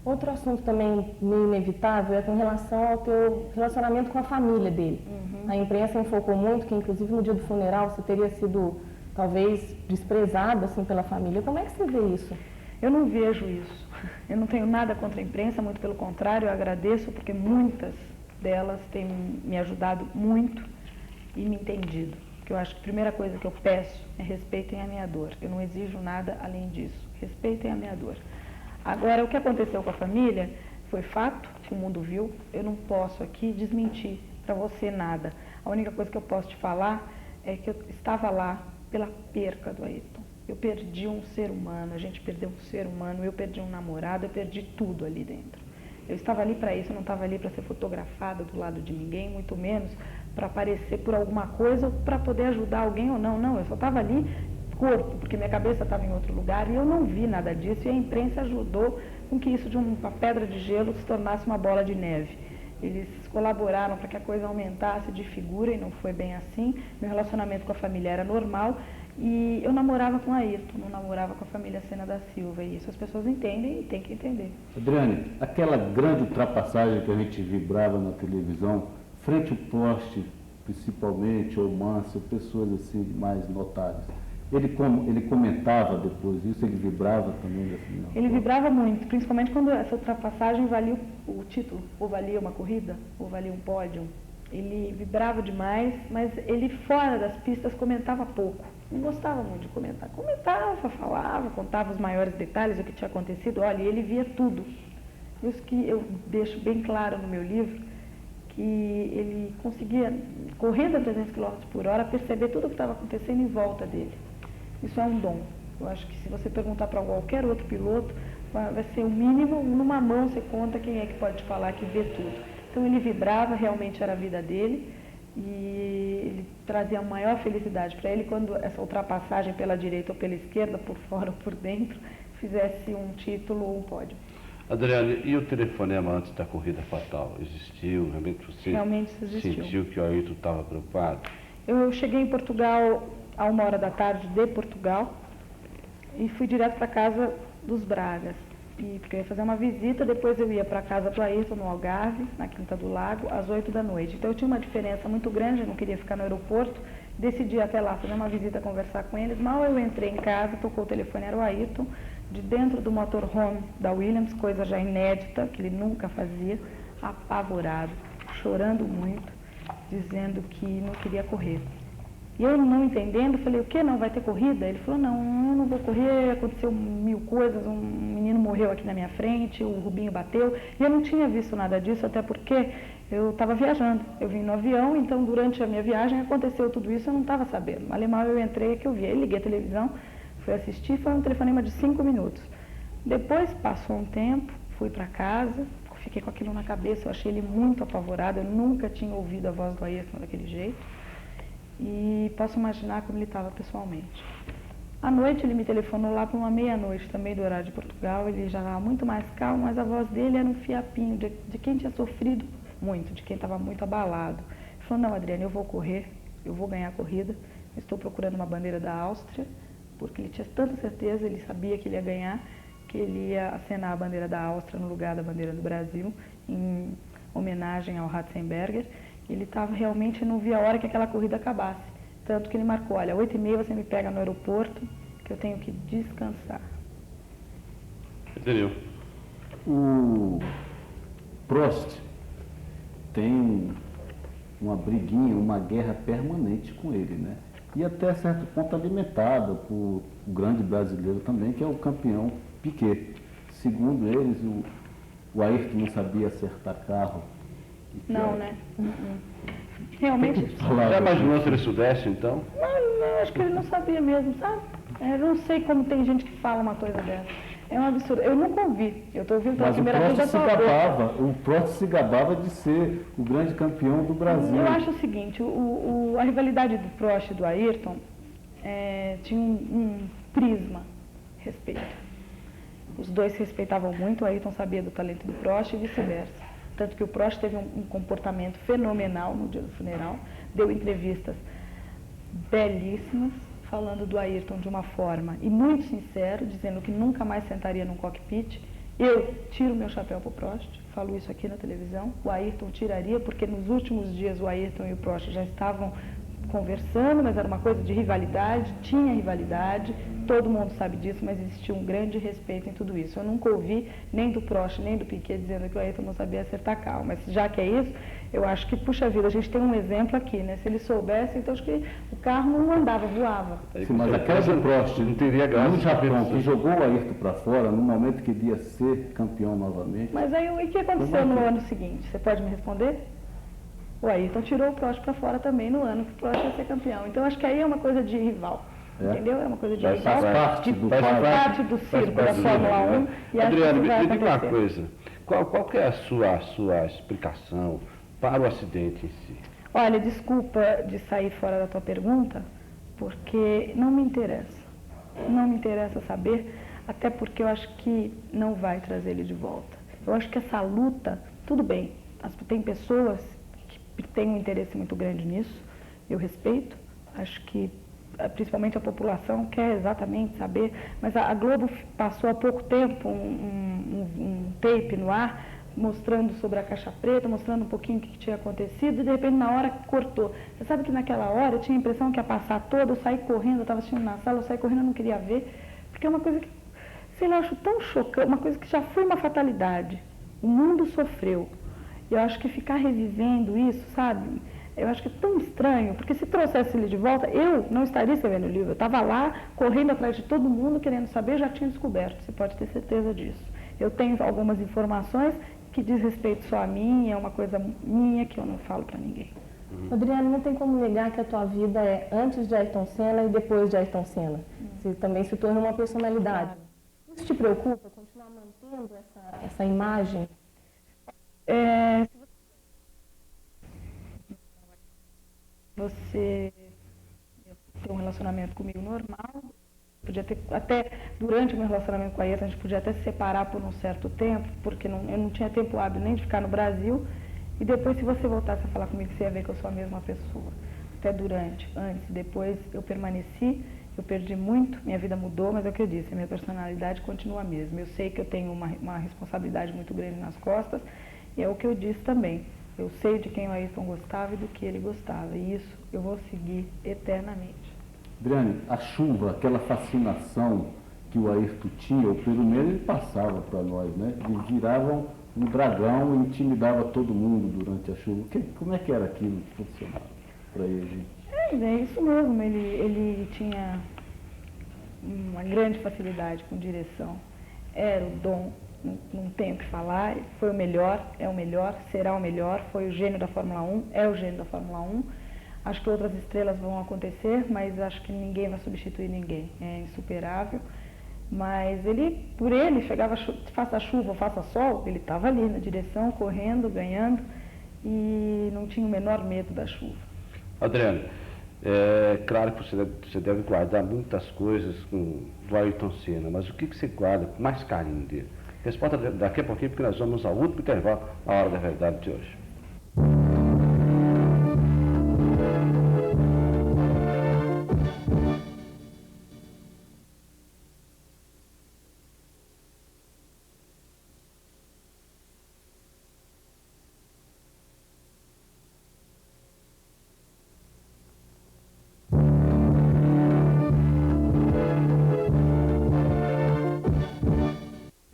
Outro assunto também meio inevitável é com relação ao teu relacionamento com a família dele. A imprensa enfocou muito que, inclusive, no dia do funeral, você teria sido, talvez, desprezado assim, pela família. Como é que você vê isso? Eu não vejo isso. Eu não tenho nada contra a imprensa, muito pelo contrário, eu agradeço porque muitas delas têm me ajudado muito e me entendido. Porque eu acho que a primeira coisa que eu peço é respeitem a minha dor. Eu não exijo nada além disso. Respeitem a minha dor. Agora, o que aconteceu com a família foi fato, que o mundo viu. Eu não posso aqui desmentir para você nada. A única coisa que eu posso te falar é que eu estava lá pela perca do Ayrton. Eu perdi um ser humano, a gente perdeu um ser humano, eu perdi um namorado, eu perdi tudo ali dentro. Eu estava ali para isso, eu não estava ali para ser fotografada do lado de ninguém, muito menos para aparecer por alguma coisa, para poder ajudar alguém ou não. Não, eu só estava ali corpo, porque minha cabeça estava em outro lugar e eu não vi nada disso e a imprensa ajudou com que isso de uma pedra de gelo se tornasse uma bola de neve. Eles colaboraram para que a coisa aumentasse de figura e não foi bem assim. Meu relacionamento com a família era normal e eu namorava com a Ayrton, não namorava com a família Senna da Silva e isso as pessoas entendem e tem que entender. Adriane, aquela grande ultrapassagem que a gente vibrava na televisão, frente ao poste, principalmente, ou Mansell, pessoas assim mais notáveis. Ele comentava depois disso, ele vibrava também assim? Não? Ele vibrava muito, principalmente quando essa ultrapassagem valia o título, ou valia uma corrida, ou valia um pódio. Ele vibrava demais, mas ele fora das pistas comentava pouco. Não gostava muito de comentar. Comentava, falava, contava os maiores detalhes do que tinha acontecido. Olha, ele via tudo. Isso que eu deixo bem claro no meu livro, que ele conseguia, correndo a 300 km por hora, perceber tudo o que estava acontecendo em volta dele. Isso é um dom. Eu acho que se você perguntar para qualquer outro piloto, vai ser o mínimo, numa mão você conta quem é que pode falar que vê tudo. Então ele vibrava, realmente era a vida dele e ele trazia a maior felicidade para ele quando essa ultrapassagem pela direita ou pela esquerda, por fora ou por dentro, fizesse um título ou um pódio. Adriane, e o telefonema antes da corrida fatal? Existiu? Realmente você Existiu. Sentiu que o Ayrton estava preocupado? Eu cheguei em Portugal a 1h de Portugal e fui direto para casa dos Bragas. Porque eu ia fazer uma visita, depois eu ia para a casa do Ayrton, no Algarve, na Quinta do Lago, às 8 da noite. Então eu tinha uma diferença muito grande, eu não queria ficar no aeroporto, decidi ir até lá fazer uma visita, conversar com eles. Mal eu entrei em casa, tocou o telefone, era o Ayrton, de dentro do motorhome da Williams, coisa já inédita, que ele nunca fazia, apavorado, chorando muito, dizendo que não queria correr. E eu não entendendo, falei, o que, não vai ter corrida? Ele falou, não, eu não vou correr, aconteceu 1000 coisas, um menino morreu aqui na minha frente, o Rubinho bateu, e eu não tinha visto nada disso, até porque eu estava viajando, eu vim no avião, então durante a minha viagem aconteceu tudo isso, eu não estava sabendo. Mal e mal eu entrei, que eu vi, aí liguei a televisão, fui assistir, foi um telefonema de 5 minutos. Depois passou um tempo, fui para casa, fiquei com aquilo na cabeça, eu achei ele muito apavorado, eu nunca tinha ouvido a voz do Ayrton daquele jeito. E posso imaginar como ele estava pessoalmente. À noite ele me telefonou lá para uma meia-noite, também do horário de Portugal, ele já estava muito mais calmo, mas a voz dele era um fiapinho de quem tinha sofrido muito, de quem estava muito abalado. Ele falou, não, Adriane, eu vou correr, eu vou ganhar a corrida, estou procurando uma bandeira da Áustria, porque ele tinha tanta certeza, ele sabia que ele ia ganhar, que ele ia acenar a bandeira da Áustria no lugar da bandeira do Brasil, em homenagem ao Ratzenberger. Ele estava realmente, não via a hora que aquela corrida acabasse. Tanto que ele marcou, olha, 8h30 você me pega no aeroporto, que eu tenho que descansar. Entendeu? O Prost tem uma briguinha, uma guerra permanente com ele, né? E até certo ponto alimentada por o grande brasileiro também, que é o campeão Piquet. Segundo eles, o Ayrton não sabia acertar carro. Não, né? Realmente. Já imaginou se ele soubesse, então? Não, acho que ele não sabia mesmo, sabe? Eu não sei como tem gente que fala uma coisa dessa. É um absurdo. Eu nunca ouvi. Eu estou ouvindo pela primeira vez da sua boca. O Prost se gabava de ser o grande campeão do Brasil. Eu acho o seguinte, a rivalidade do Prost e do Ayrton tinha um prisma, respeito. Os dois se respeitavam muito, o Ayrton sabia do talento do Prost e vice-versa. Tanto que o Prost teve um comportamento fenomenal no dia do funeral, deu entrevistas belíssimas, falando do Ayrton de uma forma e muito sincero, dizendo que nunca mais sentaria num cockpit. Eu tiro meu chapéu para o Prost, falo isso aqui na televisão, o Ayrton tiraria, porque nos últimos dias o Ayrton e o Prost já estavam conversando, mas era uma coisa de rivalidade, tinha rivalidade, todo mundo sabe disso, mas existia um grande respeito em tudo isso. Eu nunca ouvi nem do Prost, nem do Piquet dizendo que o Ayrton não sabia acertar carro, mas já que é isso, eu acho que, puxa vida, a gente tem um exemplo aqui, né? Se ele soubesse, então acho que o carro não andava, voava. Sim, mas aquela do Prost não teria graça no Japão, que jogou o Ayrton para fora, no momento que ele ia ser campeão novamente. Mas aí, o que aconteceu no ano seguinte? Você pode me responder? O Ayrton tirou o Prost para fora também no ano que o Prost ia ser campeão. Então, acho que aí é uma coisa de rival. Entendeu? É uma coisa de rival. Faz parte do circo da Fórmula 1. E Adriane, me diga uma coisa. Qual que é a sua explicação para o acidente em si? Olha, desculpa de sair fora da tua pergunta, porque não me interessa. Não me interessa saber, até porque eu acho que não vai trazer ele de volta. Eu acho que essa luta, tudo bem, tem pessoas que têm um interesse muito grande nisso, eu respeito, acho que principalmente a população quer exatamente saber, mas a Globo passou há pouco tempo um tape no ar, mostrando sobre a caixa preta, mostrando um pouquinho o que tinha acontecido, e de repente na hora cortou. Você sabe que naquela hora eu tinha a impressão que ia passar toda, eu saí correndo, eu estava assistindo na sala, eu saí correndo, eu não queria ver, porque é uma coisa que, sei lá, eu acho tão chocante, uma coisa que já foi uma fatalidade. O mundo sofreu. E eu acho que ficar revivendo isso, sabe? Eu acho que é tão estranho, porque se trouxesse ele de volta, eu não estaria escrevendo o livro. Eu estava lá, correndo atrás de todo mundo, querendo saber, já tinha descoberto, você pode ter certeza disso. Eu tenho algumas informações que diz respeito só a mim, é uma coisa minha que eu não falo para ninguém. Adriane, não tem como negar que a tua vida é antes de Ayrton Senna e depois de Ayrton Senna. Você também se torna uma personalidade. Isso te preocupa, continuar mantendo essa imagem? Você tem um relacionamento comigo normal, podia ter, até durante o meu relacionamento com a Ayrton, a gente podia até se separar por um certo tempo, porque eu não tinha tempo hábil nem de ficar no Brasil, e depois se você voltasse a falar comigo, você ia ver que eu sou a mesma pessoa. Até durante, antes, depois eu permaneci, eu perdi muito, minha vida mudou, mas é o que eu disse, a minha personalidade continua a mesma. Eu sei que eu tenho uma responsabilidade muito grande nas costas, e é o que eu disse também. Eu sei de quem o Ayrton gostava e do que ele gostava. E isso eu vou seguir eternamente. Adriane, a chuva, aquela fascinação que o Ayrton tinha, ou pelo menos ele passava para nós, né? Eles viravam um dragão e intimidava todo mundo durante a chuva. Como é que era aquilo que funcionava para ele? É isso mesmo, ele tinha uma grande facilidade com direção, era o dom, não tenho o que falar, foi o melhor, é o melhor, será o melhor, foi o gênio da Fórmula 1, é o gênio da Fórmula 1. Acho que outras estrelas vão acontecer, mas acho que ninguém vai substituir ninguém, é insuperável. Mas por ele, chegava, faça chuva ou faça sol, ele estava ali na direção, correndo, ganhando, e não tinha o menor medo da chuva. Adriano, é claro que você deve guardar muitas coisas do Ayrton Senna, mas o que você guarda com mais carinho dele? Responda daqui a pouquinho, porque nós vamos ao último intervalo, a Hora da Verdade de hoje.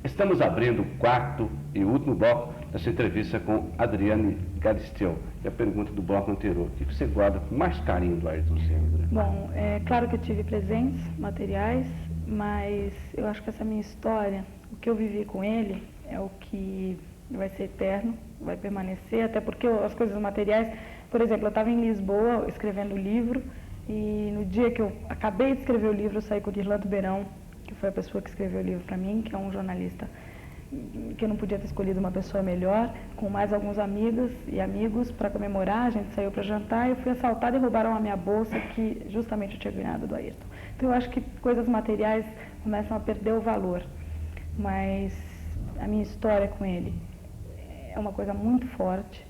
Estamos abrindo o quarto e último bloco dessa entrevista com Adriane Galisteu. E a pergunta do bloco anterior: o que você guarda com mais carinho do Ayrton Senna? Bom, é claro que eu tive presentes materiais, mas eu acho que essa minha história, o que eu vivi com ele, é o que vai ser eterno, vai permanecer, até porque as coisas materiais, por exemplo, eu estava em Lisboa escrevendo o livro, e no dia que eu acabei de escrever o livro, eu saí com o Dirlando Beirão, que foi a pessoa que escreveu o livro para mim, que é um jornalista que eu não podia ter escolhido uma pessoa melhor, com mais alguns amigas e amigos para comemorar. A gente saiu para jantar e eu fui assaltada e roubaram a minha bolsa, que justamente eu tinha ganhado do Ayrton. Então eu acho que coisas materiais começam a perder o valor, mas a minha história com ele é uma coisa muito forte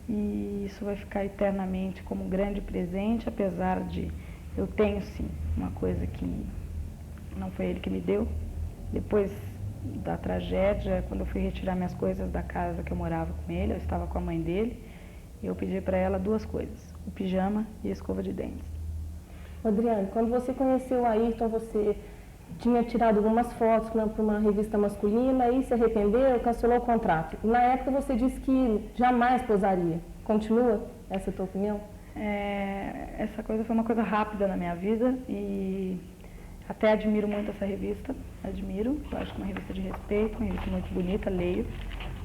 e isso vai ficar eternamente como um grande presente, apesar de eu tenho sim uma coisa que não foi ele que me deu. Depois da tragédia, quando eu fui retirar minhas coisas da casa que eu morava com ele, eu estava com a mãe dele, e eu pedi para ela duas coisas: o pijama e a escova de dentes. Adriane, quando você conheceu o Ayrton, você tinha tirado algumas fotos para uma revista masculina e se arrependeu, cancelou o contrato. Na época você disse que jamais posaria. Continua essa tua opinião? Essa coisa foi uma coisa rápida na minha vida e até admiro muito essa revista, admiro, eu acho que é uma revista de respeito, uma revista muito bonita, leio,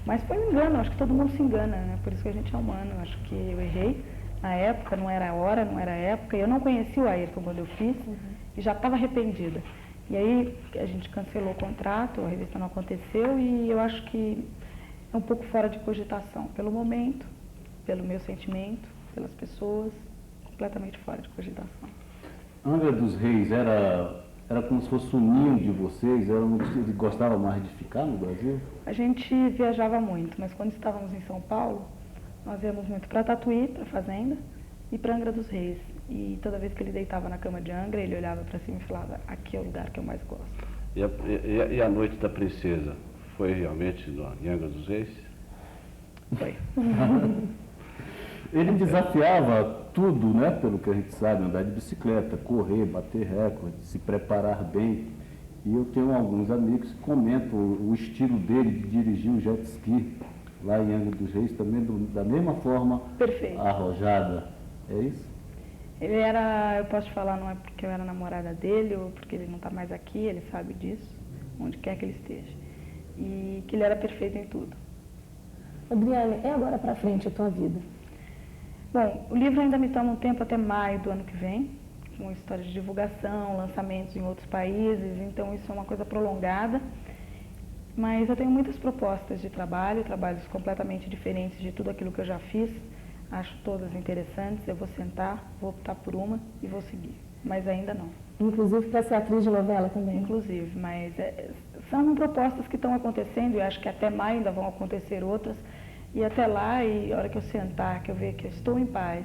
mas foi um engano, acho que todo mundo se engana, né? Por isso que a gente é humano, acho que eu errei na época, não era a hora, não era a época, eu não conheci o Ayrton quando eu fiz e já estava arrependida. E aí a gente cancelou o contrato, a revista não aconteceu e eu acho que é um pouco fora de cogitação, pelo momento, pelo meu sentimento, pelas pessoas, completamente fora de cogitação. Angra dos Reis era como se fosse um ninho de vocês? Ele gostava mais de ficar no Brasil? A gente viajava muito, mas quando estávamos em São Paulo, nós íamos muito para Tatuí, para a fazenda, e para Angra dos Reis. E toda vez que ele deitava na cama de Angra, ele olhava para cima e falava: aqui é o lugar que eu mais gosto. E a noite da princesa foi realmente em Angra dos Reis? Foi. Ele desafiava tudo, né, pelo que a gente sabe: andar de bicicleta, correr, bater recorde, se preparar bem. E eu tenho alguns amigos que comentam o estilo dele de dirigir o jet ski lá em Angra dos Reis, também da mesma forma. Perfeito. Arrojada. É isso? Ele era, eu posso te falar, não é porque eu era namorada dele ou porque ele não está mais aqui, ele sabe disso, onde quer que ele esteja. E que ele era perfeito em tudo. Adriane, é agora para frente a tua vida? Bom, o livro ainda me toma um tempo, até maio do ano que vem, com história de divulgação, lançamentos em outros países, então isso é uma coisa prolongada. Mas eu tenho muitas propostas de trabalho, trabalhos completamente diferentes de tudo aquilo que eu já fiz. Acho todas interessantes, eu vou sentar, vou optar por uma e vou seguir, mas ainda não. Inclusive para ser atriz de novela também? Inclusive, mas são propostas que estão acontecendo e acho que até maio ainda vão acontecer outras. E até lá, e a hora que eu sentar, que eu ver que eu estou em paz,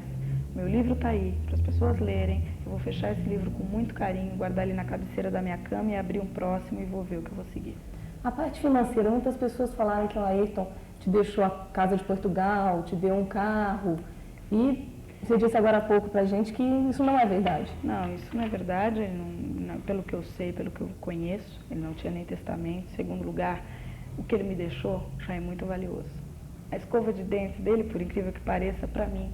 meu livro está aí, para as pessoas lerem, eu vou fechar esse livro com muito carinho, guardar ele na cabeceira da minha cama e abrir um próximo e vou ver o que eu vou seguir. A parte financeira, muitas pessoas falaram que o Ayrton te deixou a casa de Portugal, te deu um carro, e você disse agora há pouco para a gente que isso não é verdade. Não, isso não é verdade, pelo que eu sei, pelo que eu conheço, ele não tinha nem testamento. Em segundo lugar, o que ele me deixou já é muito valioso. A escova de dentes dele, por incrível que pareça, para mim,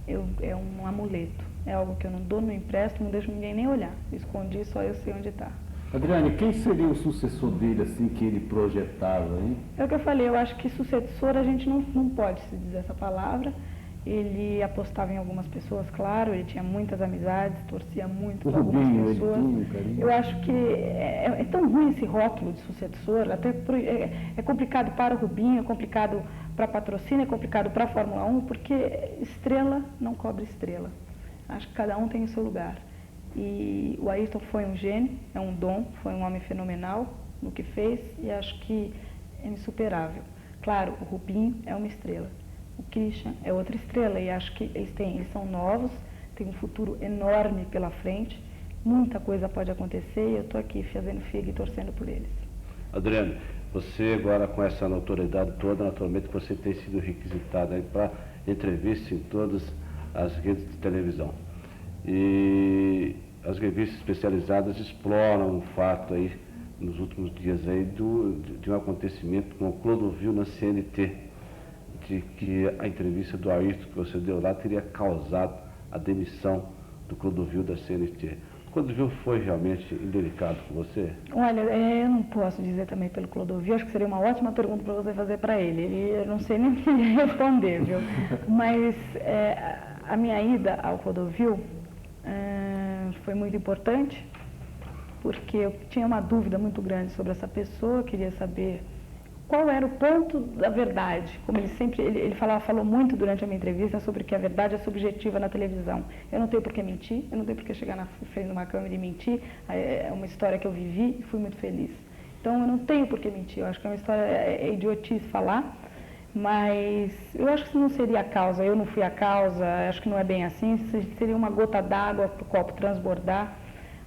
é um amuleto. É algo que eu não dou, não empresto, não deixo ninguém nem olhar. Escondi, só eu sei onde está. Adriane, quem seria o sucessor dele, assim, que ele projetava, hein? É o que eu falei, eu acho que sucessor a gente não pode se dizer essa palavra. Ele apostava em algumas pessoas, claro, ele tinha muitas amizades, torcia muito por algumas pessoas. Eu acho que é tão ruim esse rótulo de sucessor, até é complicado para o Rubinho, é complicado para patrocínio, é complicado para a Fórmula 1, porque estrela não cobre estrela. Acho que cada um tem o seu lugar. E o Ayrton foi um gênio, é um dom, foi um homem fenomenal no que fez e acho que é insuperável. Claro, o Rubinho é uma estrela, o Christian é outra estrela e acho que eles são novos, têm um futuro enorme pela frente, muita coisa pode acontecer e eu estou aqui fazendo figa e torcendo por eles. Adriane, você agora com essa notoriedade toda, naturalmente você tem sido requisitada para entrevista em todas as redes de televisão. E as revistas especializadas exploram o fato aí, nos últimos dias aí, de um acontecimento com o Clodovil na CNT, de que a entrevista do Ayrton que você deu lá teria causado a demissão do Clodovil da CNT. O Clodovil foi realmente indelicado com você? Olha, eu não posso dizer também pelo Clodovil, acho que seria uma ótima pergunta para você fazer para ele. Eu não sei nem o que ele ia responder, viu? Mas a minha ida ao Clodovil foi muito importante, porque eu tinha uma dúvida muito grande sobre essa pessoa, queria saber qual era o ponto da verdade. Como ele sempre, ele falou muito durante a minha entrevista sobre que a verdade é subjetiva na televisão. Eu não tenho por que mentir, eu não tenho por que chegar na frente de uma câmera e mentir, é uma história que eu vivi e fui muito feliz. Então eu não tenho por que mentir, eu acho que é uma história, é idiotice falar, mas eu acho que isso não seria a causa, eu não fui a causa, acho que não é bem assim, seria uma gota d'água para o copo transbordar,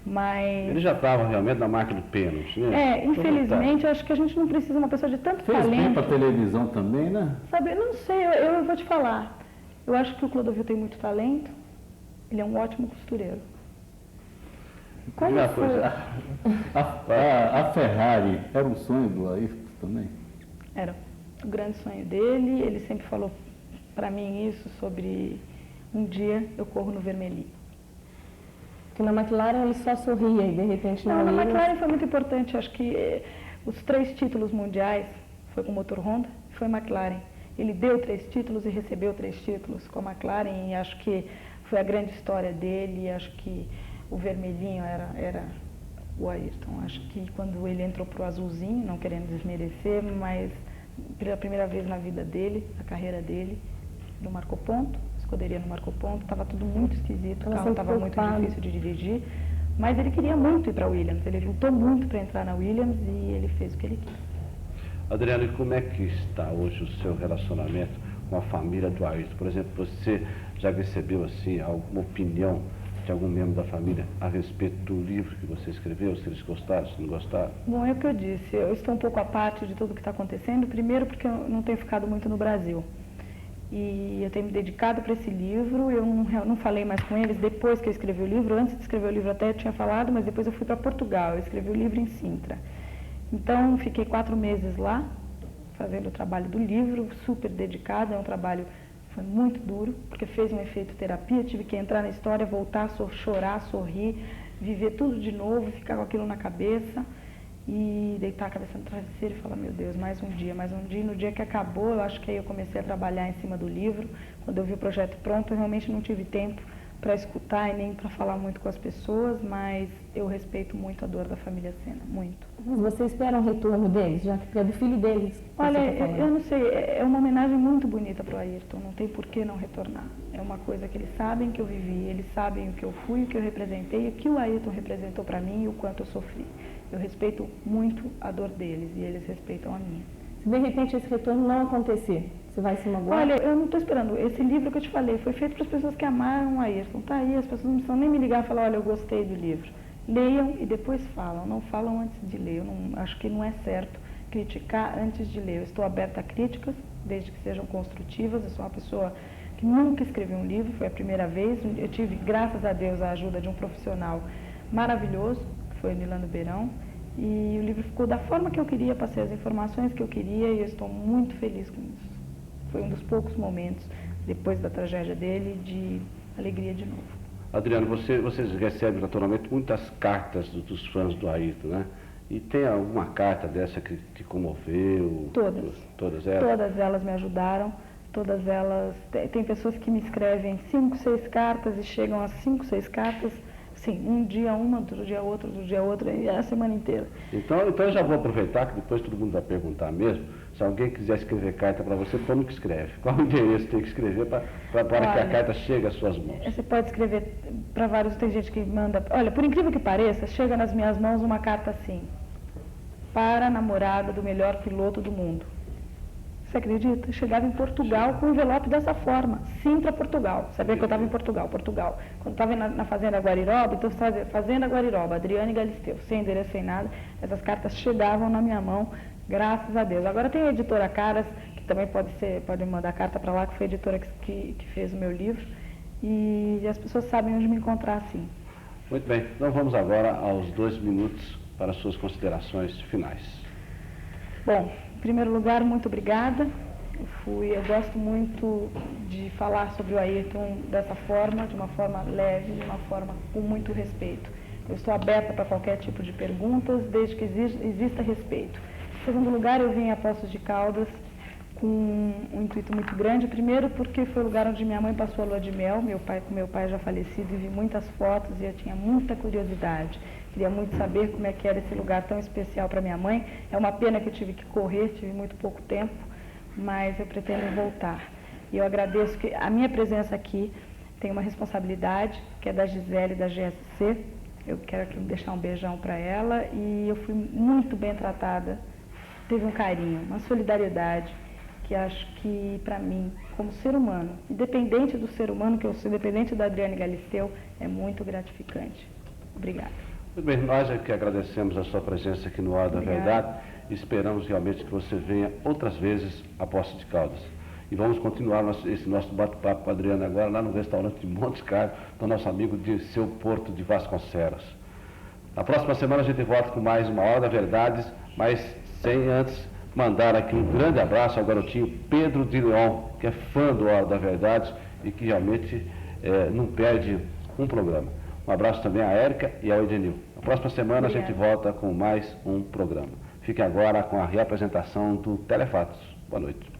mas... Ele já estava realmente na máquina de pênalti, né? Infelizmente, eu acho que a gente não precisa de uma pessoa de tanto talento. Fez bem para a televisão também, né? Sabe, eu não sei, eu vou te falar, eu acho que o Clodovil tem muito talento, ele é um ótimo costureiro. Como foi? A Ferrari era um sonho do Ayrton também? Era o grande sonho dele, ele sempre falou para mim isso sobre um dia eu corro no vermelhinho. Que na McLaren ele só sorria e de repente não. Na McLaren foi muito importante, acho que os 3 títulos mundiais foi com o motor Honda, foi McLaren. Ele deu 3 títulos e recebeu 3 títulos com a McLaren e acho que foi a grande história dele e acho que o vermelhinho era o Ayrton. Acho que quando ele entrou para o azulzinho, não querendo desmerecer, mas pela primeira vez na vida dele, na carreira dele, não marcou ponto, escuderia não marcou ponto, estava tudo muito esquisito, o carro estava muito difícil de dirigir, mas ele queria muito ir para a Williams, ele lutou muito para entrar na Williams e ele fez o que ele quis. Adriane, como é que está hoje o seu relacionamento com a família do Ayrton? Por exemplo, você já recebeu assim alguma opinião de algum membro da família a respeito do livro que você escreveu, se eles gostaram, se não gostaram? Bom, é o que eu disse, eu estou um pouco à parte de tudo o que está acontecendo, primeiro porque eu não tenho ficado muito no Brasil. E eu tenho me dedicado para esse livro, eu não falei mais com eles depois que eu escrevi o livro, antes de escrever o livro até eu tinha falado, mas depois eu fui para Portugal, eu escrevi o livro em Sintra. Então, fiquei 4 meses lá, fazendo o trabalho do livro, super dedicada, é um trabalho foi muito duro, porque fez um efeito terapia, tive que entrar na história, voltar, chorar, sorrir, viver tudo de novo, ficar com aquilo na cabeça e deitar a cabeça no travesseiro e falar, meu Deus, mais um dia, mais um dia. E no dia que acabou, eu acho que aí eu comecei a trabalhar em cima do livro. Quando eu vi o projeto pronto, eu realmente não tive tempo para escutar e nem para falar muito com as pessoas, mas eu respeito muito a dor da família Senna, muito. Mas você espera um retorno deles, já que é do filho deles? Olha, eu não sei, é uma homenagem muito bonita para o Ayrton, não tem por que não retornar. É uma coisa que eles sabem que eu vivi, eles sabem o que eu fui, o que eu representei, o que o Ayrton representou para mim e o quanto eu sofri. Eu respeito muito a dor deles e eles respeitam a minha. Se de repente esse retorno não acontecer, você vai se magoar? Olha, eu não estou esperando. Esse livro que eu te falei foi feito para as pessoas que amaram o Ayrton. Está aí, as pessoas não precisam nem me ligar e falar, olha, eu gostei do livro. Leiam e depois falam, não falam antes de ler. Eu não, acho que não é certo criticar antes de ler. Eu estou aberta a críticas, desde que sejam construtivas. Eu sou uma pessoa que nunca escreveu um livro, foi a primeira vez. Eu tive, graças a Deus, a ajuda de um profissional maravilhoso, foi Milano Beirão. E o livro ficou da forma que eu queria, passei as informações que eu queria e eu estou muito feliz com isso. Foi um dos poucos momentos, depois da tragédia dele, de alegria de novo. Adriano, vocês recebem naturalmente muitas cartas dos fãs do Ayrton, né? E tem alguma carta dessa que te comoveu? Todas. Todas elas? Todas elas me ajudaram. Todas elas. Tem pessoas que me escrevem 5, 6 cartas e chegam a 5, 6 cartas. Sim, um dia uma, outro dia outra, e a semana inteira. Então eu já vou aproveitar, que depois todo mundo vai perguntar mesmo, se alguém quiser escrever carta para você, como que escreve? Qual o endereço tem que escrever para que a carta chegue às suas mãos? Você pode escrever para vários, tem gente que manda... Olha, por incrível que pareça, chega nas minhas mãos uma carta assim: para a namorada do melhor piloto do mundo. Você acredita? Eu chegava em Portugal com um envelope dessa forma. Sintra, Portugal. Sabia que eu estava em Portugal. Quando estava na Fazenda Guariroba, então Fazenda Guariroba, Adriane Galisteu, sem endereço, sem nada, essas cartas chegavam na minha mão, graças a Deus. Agora tem a editora Caras, que também pode mandar carta para lá, que foi a editora que fez o meu livro, e as pessoas sabem onde me encontrar, sim. Muito bem, então vamos agora aos 2 minutos para as suas considerações finais. Bom, em primeiro lugar, muito obrigada. Eu gosto muito de falar sobre o Ayrton dessa forma, de uma forma leve, de uma forma com muito respeito. Eu estou aberta para qualquer tipo de perguntas, desde que exista respeito. Em segundo lugar, eu vim a Poços de Caldas com um intuito muito grande. Primeiro, porque foi o lugar onde minha mãe passou a lua de mel. Com meu pai já falecido, e vi muitas fotos e eu tinha muita curiosidade. Queria muito saber como é que era esse lugar tão especial para minha mãe. É uma pena que eu tive que correr, tive muito pouco tempo, mas eu pretendo voltar. E eu agradeço que a minha presença aqui tem uma responsabilidade, que é da Gisele, da GSC. Eu quero aqui deixar um beijão para ela, e eu fui muito bem tratada. Teve um carinho, uma solidariedade, que acho que, para mim, como ser humano, independente do ser humano que eu sou, independente da Adriane Galisteu, é muito gratificante. Obrigada. Muito bem, nós é que agradecemos a sua presença aqui no Hora da Verdade e esperamos realmente que você venha outras vezes a Poços de Caldas. E vamos continuar esse nosso bate-papo com a Adriana agora lá no restaurante de Montes Carlos, do nosso amigo de Seu Porto de Vasconcelos. Na próxima semana a gente volta com mais uma Hora da Verdade, mas sem antes mandar aqui um grande abraço ao garotinho Pedro de Leon, que é fã do Hora da Verdade e que realmente não perde um programa. Um abraço também à Érica e ao Edenil. Na próxima semana a gente volta com mais um programa. Fiquem agora com a reapresentação do Telefatos. Boa noite.